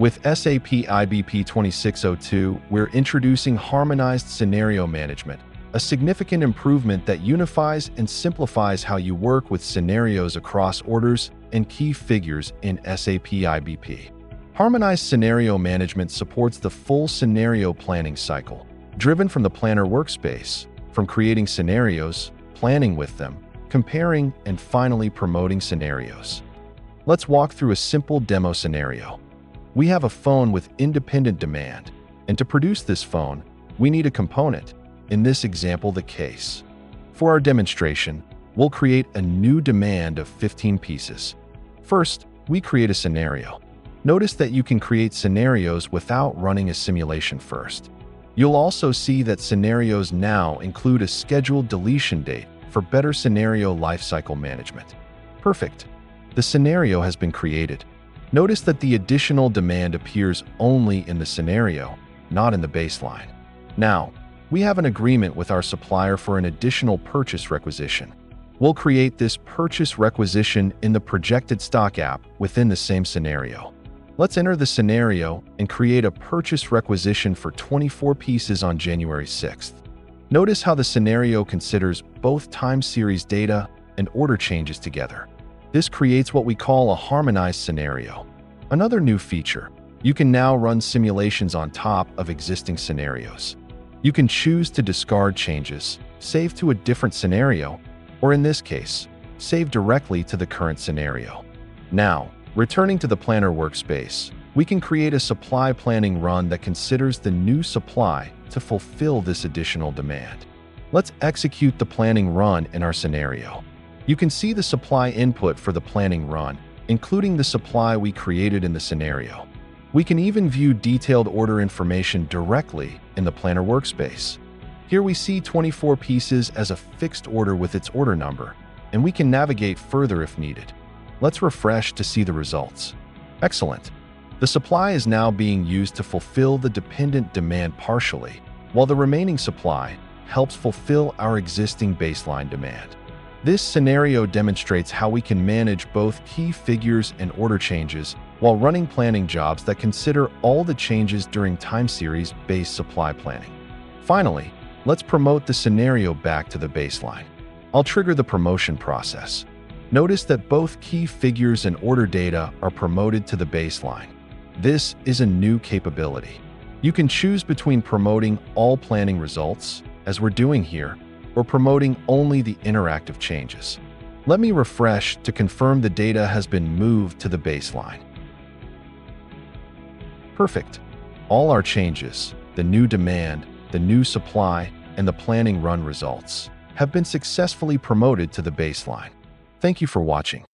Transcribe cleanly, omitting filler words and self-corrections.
With SAP IBP 2602, we're introducing Harmonized Scenario Management, a significant improvement that unifies and simplifies how you work with scenarios across orders and key figures in SAP IBP. Harmonized Scenario Management supports the full scenario planning cycle, driven from the Planner Workspace, from creating scenarios, planning with them, comparing, and finally promoting scenarios. Let's walk through a simple demo scenario. We have a phone with independent demand, and to produce this phone, we need a component, in this example the case. For our demonstration, we'll create a new demand of 15 pieces. First, we create a scenario. Notice that you can create scenarios without running a simulation first. You'll also see that scenarios now include a scheduled deletion date for better scenario lifecycle management. Perfect. The scenario has been created. Notice that the additional demand appears only in the scenario, not in the baseline. Now, we have an agreement with our supplier for an additional purchase requisition. We'll create this purchase requisition in the projected stock app within the same scenario. Let's enter the scenario and create a purchase requisition for 24 pieces on January 6th. Notice how the scenario considers both time series data and order changes together. This creates what we call a harmonized scenario. Another new feature, you can now run simulations on top of existing scenarios. You can choose to discard changes, save to a different scenario, or in this case, save directly to the current scenario. Now, returning to the Planner Workspace, we can create a supply planning run that considers the new supply to fulfill this additional demand. Let's execute the planning run in our scenario. You can see the supply input for the planning run, including the supply we created in the scenario. We can even view detailed order information directly in the Planner Workspace. Here we see 24 pieces as a fixed order with its order number, and we can navigate further if needed. Let's refresh to see the results. Excellent. The supply is now being used to fulfill the dependent demand partially, while the remaining supply helps fulfill our existing baseline demand. This scenario demonstrates how we can manage both key figures and order changes while running planning jobs that consider all the changes during time series-based supply planning. Finally, let's promote the scenario back to the baseline. I'll trigger the promotion process. Notice that both key figures and order data are promoted to the baseline. This is a new capability. You can choose between promoting all planning results, as we're doing here, or promoting only the interactive changes. Let me refresh to confirm the data has been moved to the baseline. Perfect. All our changes, the new demand, the new supply, and the planning run results, have been successfully promoted to the baseline. Thank you for watching.